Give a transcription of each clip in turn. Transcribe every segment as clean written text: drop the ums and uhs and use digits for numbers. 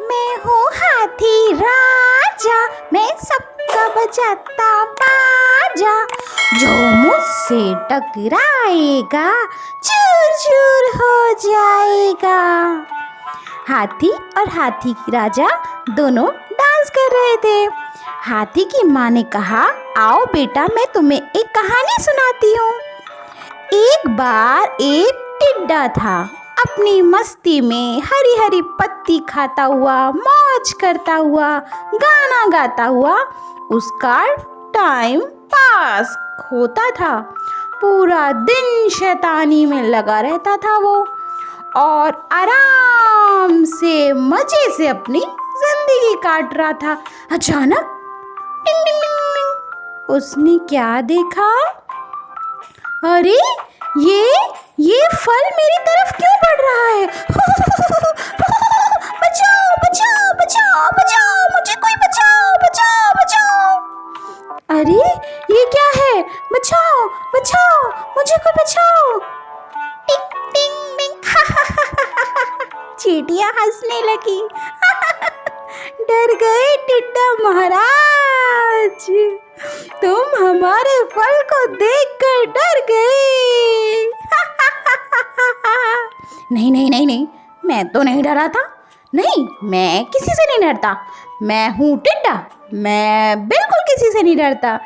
मैं हूँ हाथी राजा, मैं सबका बजाता बाजा। जो मुझसे टकराएगा चूर चूर हो जाएगा। हाथी और हाथी की राजा दोनों डांस कर रहे थे। हाथी की माँ ने कहा, आओ बेटा, मैं तुम्हें एक कहानी सुनाती हूँ। एक बार एक टिड्डा था। अपनी मस्ती में हरी हरी पत्ती खाता हुआ, मौज करता हुआ, गाना गाता हुआ उसका टाइम पास होता था। पूरा दिन शैतानी में लगा रहता था वो, और आराम से मजे से अपनी जिंदगी काट रहा था। अचानक टिंग टिंग टिंग टिंग, उसने क्या देखा? अरे ये फल मेरी तरफ क्यों बढ़ रहा है? बचाओ बचाओ बचाओ बचाओ, मुझे कोई बचाओ बचाओ बचाओ। अरे ये क्या है? बचाओ बचाओ, मुझे कोई बचाओ। टिंग टिंग टिंग। चींटियां हंसने लगी। डर गए टिड्डा महाराज, तुम हमारे फल को देखकर डर गए। नहीं नहीं नहीं नहीं, मैं तो नहीं डरा था। नहीं, मैं किसी से नहीं डरता। मैं हूँ टिड्डा, मैं बिल्कुल किसी से नहीं डरता।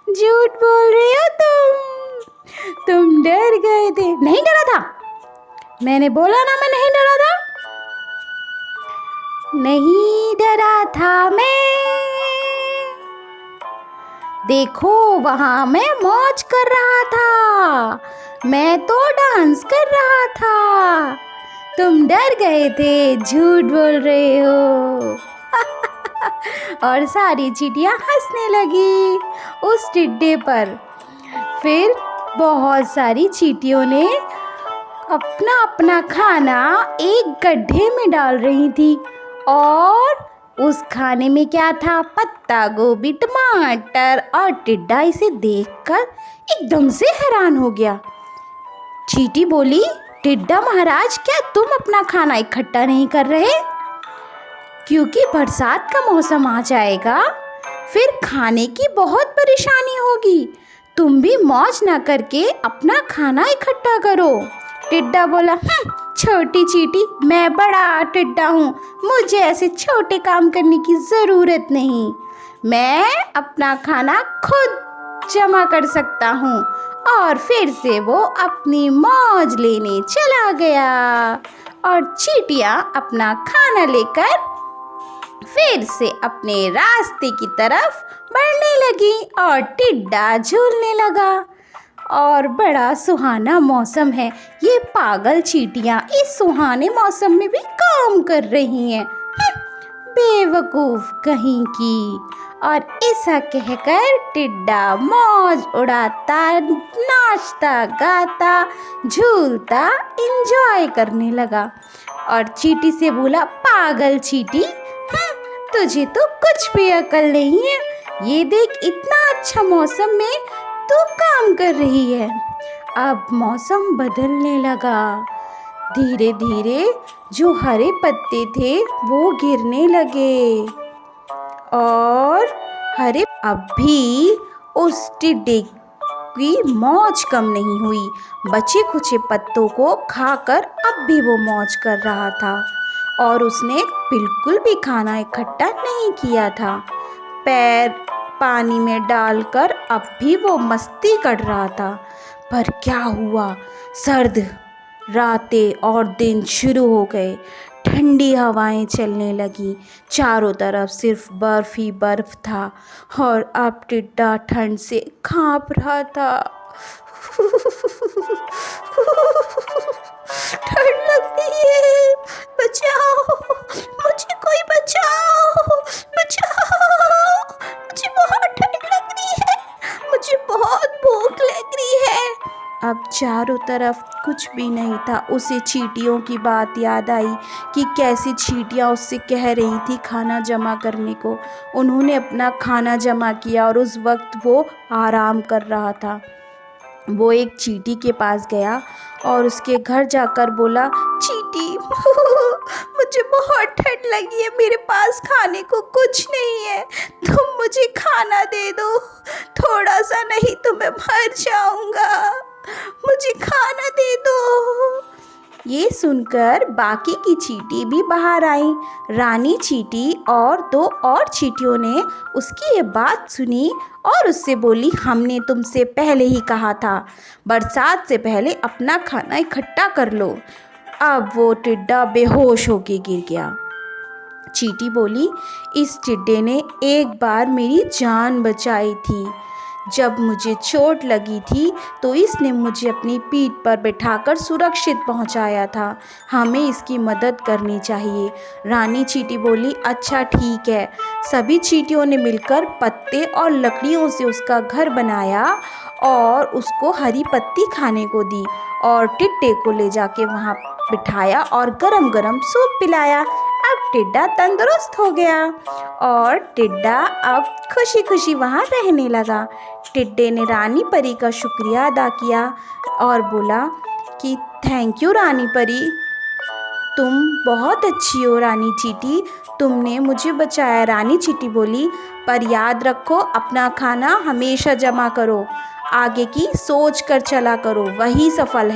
झूठ बोल रहे हो तुम डर गए थे। नहीं डरा था, मैंने बोला ना, मैं नहीं डरा था। नहीं डरा था मैं। देखो, वहाँ मैं मौज कर रहा था, मैं तो डांस कर रहा था। तुम डर गए थे, झूठ बोल रहे हो। और सारी चींटियां हंसने लगी उस टिड्डे पर। फिर बहुत सारी चींटियों ने अपना अपना खाना एक गड्ढे में डाल रही थी, और उस खाने में क्या था? पत्ता गोभी, टमाटर। और टिड्डा इसे देखकर एकदम से हैरान हो गया। चींटी बोली, टिड्डा महाराज, क्या तुम अपना खाना इकट्ठा नहीं कर रहे? क्योंकि बरसात का मौसम आ जाएगा, फिर खाने की बहुत परेशानी होगी। तुम भी मौज ना करके अपना खाना इकट्ठा करो। टिड्डा बोला, छोटी चींटी, मैं बड़ा टिड्डा हूँ, मुझे ऐसे छोटे काम करने की ज़रूरत नहीं। मैं अपना खाना खुद जमा कर सकता हूँ। और फिर से वो अपनी मौज लेने चला गया, और चींटियाँ अपना खाना लेकर फिर से अपने रास्ते की तरफ बढ़ने लगी, और टिड्डा झूलने लगा। और बड़ा सुहाना मौसम है, ये पागल चींटियां इस सुहाने मौसम में भी काम कर रही हैं। बेवकूफ कहीं की। और ऐसा कहकर टिड्डा मौज उड़ाता, नाचता गाता, झूलता, एंजॉय करने लगा। और चींटी से बोला, पागल चींटी, तुझे तो कुछ भी अकल नहीं है। ये देख, इतना अच्छा मौसम में तू काम कर रही है। अब मौसम बदलने लगा। धीरे धीरे जो हरे पत्ते थे वो गिरने लगे, और हरे अब भी उस टिड्डे की मौज कम नहीं हुई। बचे खुचे पत्तों को खाकर अब भी वो मौज कर रहा था, और उसने बिल्कुल भी खाना इकट्ठा नहीं किया था। पैर पानी में डालकर अब भी वो मस्ती कर रहा था। पर क्या हुआ? सर्द रातें और दिन शुरू हो गए। ठंडी हवाएं चलने लगी, चारों तरफ सिर्फ बर्फ ही बर्फ था, और अब टिड्डा ठंड से कांप रहा था। ठंड लगती है, बचाओ, मुझे कोई बचाओ बचाओ, मुझे बहुत ठंड लग रही है, मुझे बहुत भूख लग रही है। अब चारों तरफ कुछ भी नहीं था। उसे चींटियों की बात याद आई कि कैसी चींटियां उससे कह रही थी खाना जमा करने को। उन्होंने अपना खाना जमा किया, और उस वक्त वो आराम कर रहा था। वो एक चींटी के पास गया और उसके घर जाकर बोला, चींटी, मुझे बहुत लगी है, मेरे पास खाने को कुछ नहीं है, तुम मुझे खाना दे दो, थोड़ा सा, नहीं तो मैं मर जाऊंगा, मुझे खाना दे दो। ये सुनकर बाकी की चींटी भी बाहर आई। रानी चींटी और 2 और चींटियों ने उसकी ये बात सुनी और उससे बोली, हमने तुमसे पहले ही कहा था, बरसात से पहले अपना खाना इकट्ठा कर लो। अब वो टिड्डा बेहोश होके गिर गया। चींटी बोली, इस टिड्डे ने एक बार मेरी जान बचाई थी। जब मुझे चोट लगी थी तो इसने मुझे अपनी पीठ पर बिठाकर सुरक्षित पहुंचाया था, हमें इसकी मदद करनी चाहिए। रानी चींटी बोली, अच्छा ठीक है। सभी चींटियों ने मिलकर पत्ते और लकड़ियों से उसका घर बनाया और उसको हरी पत्ती खाने को दी और टिड्डे को ले जाके वहाँ बिठाया और गरम गरम सूप पिलाया। अब टिड्डा तंदुरुस्त हो गया और टिड्डा अब खुशी खुशी वहाँ रहने लगा। टिड्डे ने रानी परी का शुक्रिया अदा किया और बोला कि थैंक यू रानी परी, तुम बहुत अच्छी हो रानी चींटी, तुमने मुझे बचाया। रानी चींटी बोली, पर याद रखो अपना खाना हमेशा जमा करो, आगे की सोच कर चला करो, वही सफल है।